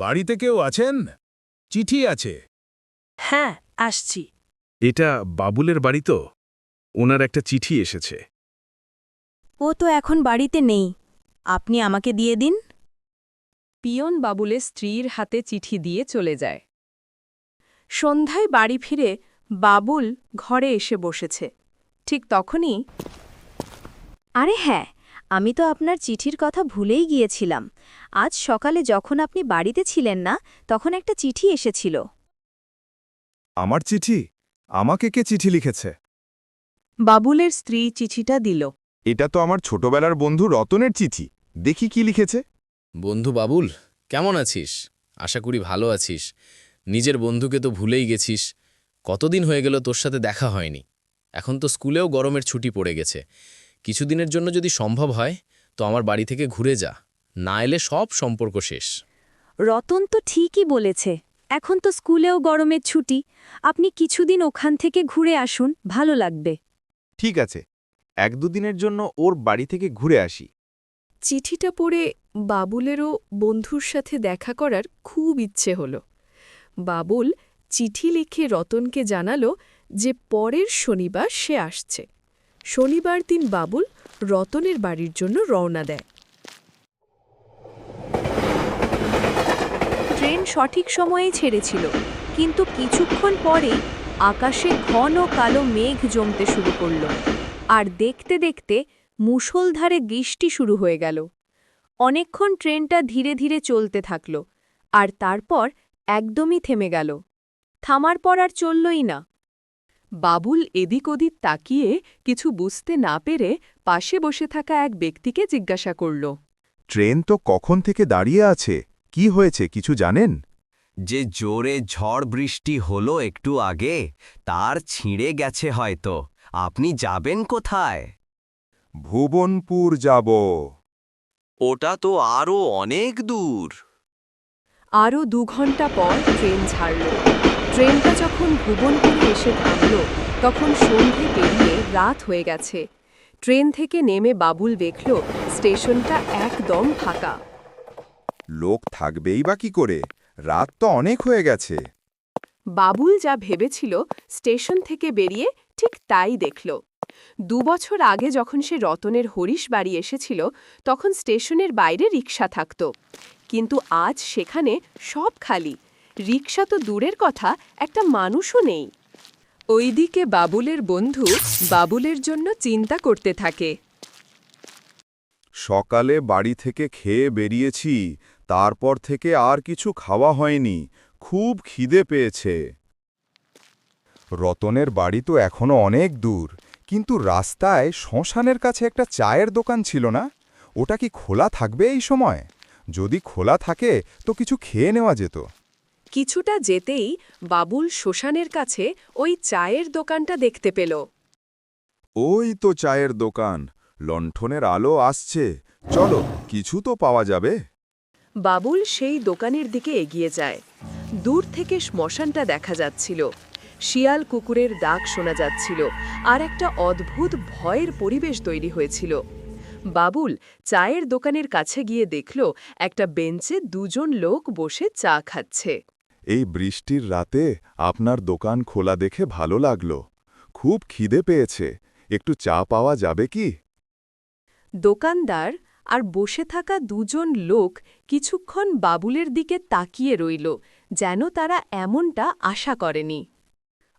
বাড়িতে কেউ আছেন? চিঠি আছে। হ্যাঁ, আসছি। এটা বাবুলের বাড়ি তো? ওনার একটা চিঠি এসেছে। ও তো এখন বাড়িতে নেই। আপনি আমাকে দিয়ে দিন। পিয়ন বাবুলের স্ত্রীর হাতে চিঠি দিয়ে চলে যায়। সন্ধ্যায় বাড়ি ফিরে বাবুল ঘরে এসে বসেছে। ঠিক তখনই আরে হ্যাঁ, আমি তো আপনার চিঠির কথা ভুলেই গিয়েছিলাম। আজ সকালে যখন আপনি বাড়িতে ছিলেন না, তখন একটা চিঠি এসেছিল। আমার চিঠি? আমাকে কে চিঠি লিখেছে? বাবুলের স্ত্রী চিঠিটা দিল। এটা তো আমার ছোটবেলার বন্ধু রতনের চিঠি। দেখি কি লিখেছে। বন্ধু বাবুল, কেমন আছিস? আশা করি ভালো আছিস। নিজের বন্ধুকে তো ভুলেই গেছিস। কতদিন হয়ে গেল তোর সাথে দেখা হয়নি। এখন তো স্কুলেও গরমের ছুটি পড়ে গেছে। কিছুদিনের জন্য যদি সম্ভব হয় তো আমার বাড়ি থেকে ঘুরে যা। না এলে সব সম্পর্ক শেষ। রতন তো ঠিকই বলেছে। এখন তো স্কুলেও গরমের ছুটি। আপনি কিছুদিন ওখান থেকে ঘুরে আসুন, ভালো লাগবে। ঠিক আছে, 1-2 দিনের জন্য ওর বাড়ি থেকে ঘুরে আসি। চিঠিটা পড়ে বাবুলেরও বন্ধুর সাথে দেখা করার খুব ইচ্ছে হল। বাবুল চিঠি লিখে রতনকে জানালো যে পরের শনিবার সে আসছে। শনিবার দিন বাবুল রতনের বাড়ির জন্য রওনা দেয়। ট্রেন সঠিক সময়েই ছেড়েছিল, কিন্তু কিছুক্ষণ পরেই আকাশে ঘন কালো মেঘ জমতে শুরু করল, আর দেখতে দেখতে মুষলধারে বৃষ্টি শুরু হয়ে গেল। অনেকক্ষণ ট্রেনটা ধীরে ধীরে চলতে থাকল, আর তারপর একদমই থেমে গেল। থামার পর আর চললই না। বাবুল এদিক ওদিক তাকিয়ে কিছু বুঝতে না পেরে পাশে বসে থাকা এক ব্যক্তিকে জিজ্ঞাসা করল। ট্রেন তো কখন থেকে দাঁড়িয়ে আছে, কি হয়েছে কিছু জানেন? যে জোরে ঝড় বৃষ্টি হলো একটু আগে, তার ছিঁড়ে গেছে হয়তো। আপনি যাবেন কোথায়? ভুবনপুর যাব। ওটা তো আরও অনেক দূর। আরও 2 ঘন্টা পর ট্রেন ছাড়ল। ট্রেনটা যখন ভুবনপুরে এসে থামল, তখন সন্ধে পেরিয়ে রাত হয়ে গেছে। ট্রেন থেকে নেমে বাবুল দেখল স্টেশনটা একদম ফাঁকা। লোক থাকবেই বা কি করে? রাত তো অনেক হয়ে গেছে। বাবুল যা ভেবেছিল স্টেশন থেকে বেরিয়ে ঠিক তাই দেখল। 2 বছর আগে যখন সে রতনের হরিশ বাড়ি এসেছিল, তখন স্টেশনের বাইরে রিকশা থাকত। কিন্তু আজ সেখানে সব খালি। রিকশা তো দূরের কথা, একটা মানুষও নেই। ওইদিকে বাবুলের বন্ধু বাবুলের জন্য চিন্তা করতে থাকে। সকালে বাড়ি থেকে খেয়ে বেরিয়েছি, তারপর থেকে আর কিছু খাওয়া হয়নি। খুব খিদে পেয়েছে। রতনের বাড়ি তো এখনো অনেক দূর, কিন্তু রাস্তায় শ্মশানের কাছে একটা চায়ের দোকান ছিল না? ওটা কি খোলা থাকবে এই সময়? যদি খোলা থাকে তো কিছু খেয়ে নেওয়া যেত। কিছুটা যেতেই বাবুল শ্মশানের কাছে ওই চায়ের দোকানটা দেখতে পেল। ওই তো চায়ের দোকান, লণ্ঠনের আলো আসছে। চলো, কিছু তো পাওয়া যাবে। বাবুল সেই দোকানের দিকে এগিয়ে যায়। দূর থেকে শ্মশানটা দেখা যাচ্ছিল। শিয়াল কুকুরের ডাক শোনা যাচ্ছিল, আর একটা অদ্ভুত ভয়ের পরিবেশ তৈরি হয়েছিল। বাবুল চায়ের দোকানের কাছে গিয়ে দেখল একটা বেঞ্চে 2 জন লোক বসে চা খাচ্ছে। এই বৃষ্টির রাতে আপনার দোকান খোলা দেখে ভালো লাগলো। খুব খিদে পেয়েছে, একটু চা পাওয়া যাবে কি? দোকানদার আর বসে থাকা 2 জন লোক কিছুক্ষণ বাবুলের দিকে তাকিয়ে রইল, যেন তারা এমনটা আশা করেনি।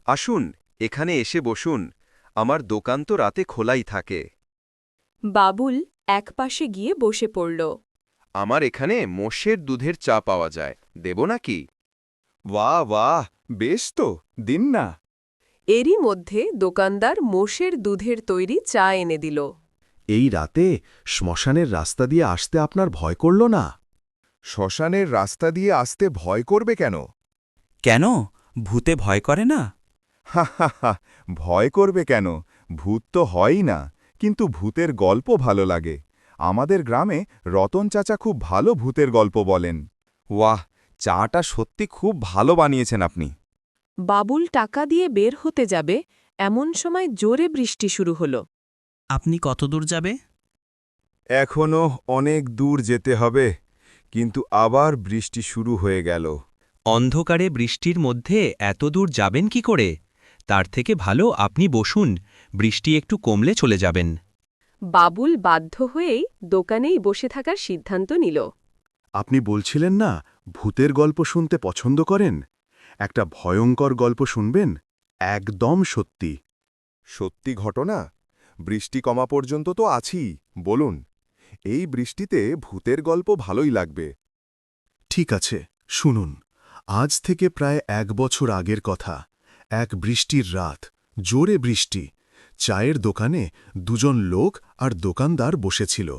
আসুন, এখানে এসে বসুন। আমার দোকান তো রাতে খোলাই থাকে। বাবুল একপাশে গিয়ে বসে পড়ল। আমার এখানে মোষের দুধের চা পাওয়া যায়, দেব নাকি? বাহ বাহ, বেশ তো, দিন না। এরই মধ্যে দোকানদার মোষের দুধের তৈরি চা এনে দিল। এই রাতে শ্মশানের রাস্তা দিয়ে আসতে আপনার ভয় করল না? শ্মশানের রাস্তা দিয়ে আসতে ভয় করবে কেন? কেন, ভূতে ভয় করে না? হা হা হা, ভয় করবে কেন? ভূত তো হয়ই না, কিন্তু ভূতের গল্প ভালো লাগে। আমাদের গ্রামে রতন চাচা খুব ভালো ভূতের গল্প বলেন। ওয়াহ, চাটা সত্যি খুব ভালো বানিয়েছেন আপনি। বাবুল টাকা দিয়ে বের হতে যাবে, এমন সময় জোরে বৃষ্টি শুরু হলো। আপনি কত দূর যাবে? এখনো অনেক দূর যেতে হবে, কিন্তু আবার বৃষ্টি শুরু হয়ে গেল। অন্ধকারে বৃষ্টির মধ্যে এত দূর যাবেন কি করে? তার থেকে ভালো আপনি বসুন, বৃষ্টি একটু কমলে চলে যাবেন। বাবুল বাধ্য হয়েই দোকানেই বসে থাকার সিদ্ধান্ত নিল। আপনি বলছিলেন না ভূতের গল্প শুনতে পছন্দ করেন? একটা ভয়ঙ্কর গল্প শুনবেন? একদম সত্যি। সত্যি ঘটনা? বৃষ্টি কমা পর্যন্ত তো আছি, বলুন। এই বৃষ্টিতে ভূতের গল্প ভালোই লাগবে। ঠিক আছে, শুনুন। আজ থেকে প্রায় 1 বছর আগের কথা। এক বৃষ্টির রাত, জোরে বৃষ্টি। চায়ের দোকানে 2জন লোক আর দোকানদার বসেছিল।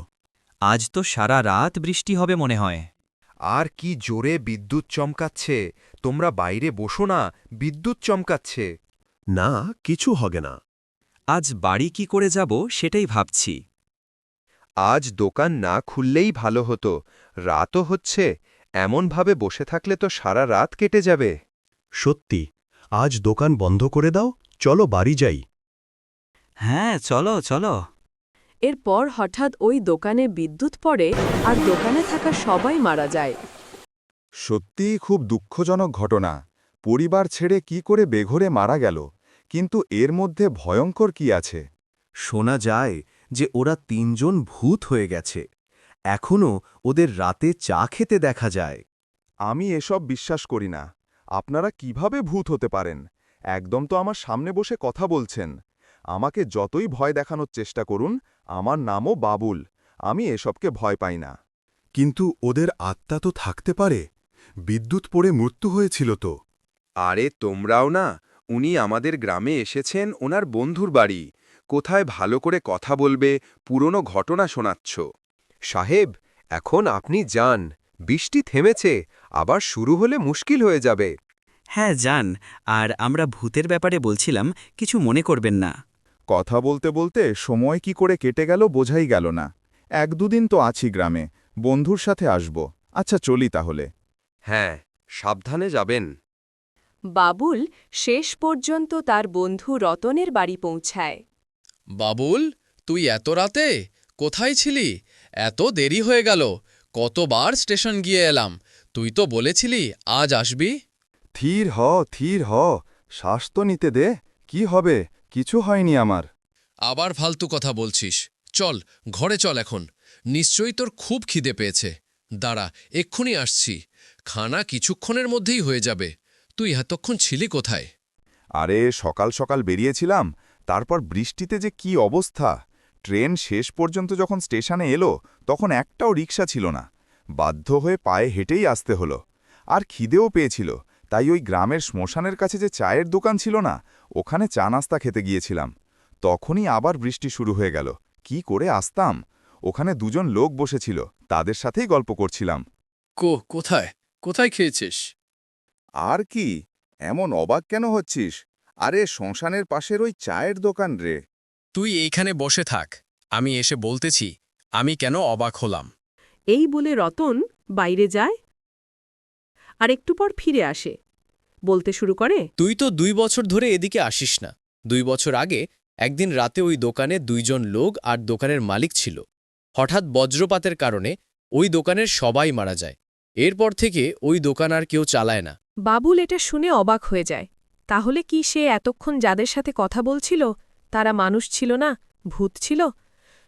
আজ তো সারা রাত বৃষ্টি হবে মনে হয়। আর কি জোরে বিদ্যুৎ চমকাচ্ছে! তোমরা বাইরে বসো না, বিদ্যুৎ চমকাচ্ছে। না, কিছু হবে না। আজ বাড়ি কি করে যাব সেটাই ভাবছি। আজ দোকান না খুললেই ভালো হতো, রাতও হচ্ছে। এমনভাবে বসে থাকলে তো সারা রাত কেটে যাবে। সত্যি, আজ দোকান বন্ধ করে দাও, চলো বাড়ি যাই। হ্যাঁ, চলো চলো। এরপর হঠাৎ ওই দোকানে বিদ্যুৎ পড়ে আর দোকানে থাকা সবাই মারা যায়। সত্যিই খুব দুঃখজনক ঘটনা। পরিবার ছেড়ে কি করে বেঘরে মারা গেল, কিন্তু এর মধ্যে ভয়ঙ্কর কি আছে? শোনা যায় যে ওরা 3জন ভূত হয়ে গেছে। এখনও ওদের রাতে চা খেতে দেখা যায়। আমি এসব বিশ্বাস করি না। আপনারা কিভাবে ভূত হতে পারেন? একদম তো আমার সামনে বসে কথা বলছেন। আমাকে যতই ভয় দেখানোর চেষ্টা করুন, আমার নামও বাবুল। আমি এসবকে ভয় পাই না। কিন্তু ওদের আত্মা তো থাকতে পারে। বিদ্যুৎ পড়ে মৃত্যু হয়েছিল তো। আরে তোমরাও না, উনি আমাদের গ্রামে এসেছেন ওনার বন্ধুর বাড়ি। কোথায় ভালো করে কথা বলবে, পুরনো ঘটনা শোনাচ্ছ। সাহেব, এখন আপনি যান। বৃষ্টি থেমেছে, আবার শুরু হলে মুশকিল হয়ে যাবে। হ্যাঁ যান, আর আমরা ভূতের ব্যাপারে বলছিলাম, কিছু মনে করবেন না। কথা বলতে বলতে সময় কি করে কেটে গেল বোঝাই গেল না। 1-2 দিন তো আছি গ্রামে, বন্ধুর সাথে আসব। আচ্ছা চলি তাহলে। হ্যাঁ, সাবধানে যাবেন। বাবুল শেষ পর্যন্ত তার বন্ধু রতনের বাড়ি পৌঁছায়। বাবুল, তুই এত রাতে কোথায় ছিলি? এত দেরি হয়ে গেল। কতবার স্টেশন গিয়ে এলাম, তুই তো বলেছিলি আজ আসবি। থির হ, শ্বাস তো নিতে দে। কি হবে? কিছু হয়নি আমার। আবার ফালতু কথা বলছিস। চল, ঘরে চল এখন। নিশ্চয়ই তোর খুব খিদে পেয়েছে। দাঁড়া, এক্ষুনি আসছি। খানা কিছুক্ষণের মধ্যেই হয়ে যাবে। তুই এতক্ষণ ছিলি কোথায়? আরে সকাল সকাল বেরিয়েছিলাম, তারপর বৃষ্টিতে যে কি অবস্থা। ট্রেন শেষ পর্যন্ত যখন স্টেশনে এলো তখন একটাও রিক্সা ছিল না। বাধ্য হয়ে পায়ে হেঁটেই আসতে হলো। আর খিদেও পেয়েছিল, তাই ওই গ্রামের শ্মশানের কাছে যে চায়ের দোকান ছিল না, ওখানে চা নাস্তা খেতে গিয়েছিলাম। তখনই আবার বৃষ্টি শুরু হয়ে গেল। কি করে আসতাম? ওখানে 2জন লোক বসেছিল, তাদের সাথেই গল্প করছিলাম। কোথায় কোথায় খেয়েছিস? আর কি, এমন অবাক কেন হচ্ছিস? আরে শ্মশানের পাশের ওই চায়ের দোকান রে। তুই এইখানে বসে থাক, আমি এসে বলতেছি আমি কেন অবাক হলাম। এই বলে রতন বাইরে যায় আর একটু পর ফিরে আসে। বলতে শুরু করে, তুই তো 2 বছর ধরে এদিকে আসিস না। 2 বছর আগে একদিন রাতে ওই দোকানে 2জন লোক আর দোকানের মালিক ছিল। হঠাৎ বজ্রপাতের কারণে ওই দোকানের সবাই মারা যায়। এরপর থেকে ওই দোকান আর কেউ চালায় না। বাবুল এটা শুনে অবাক হয়ে যায়। তাহলে কি সে এতক্ষণ যাদের সাথে কথা বলছিল তারা মানুষ ছিল না, ভূত ছিল?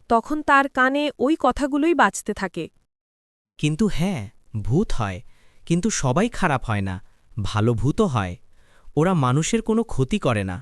তখন তার কানে ওই কথাগুলোই বাজতে থাকে। কিন্তু হ্যাঁ, ভূত হয়, কিন্তু সবাই খারাপ হয় না, ভালো ভূতও হয়। ওরা মানুষের কোনো ক্ষতি করে না।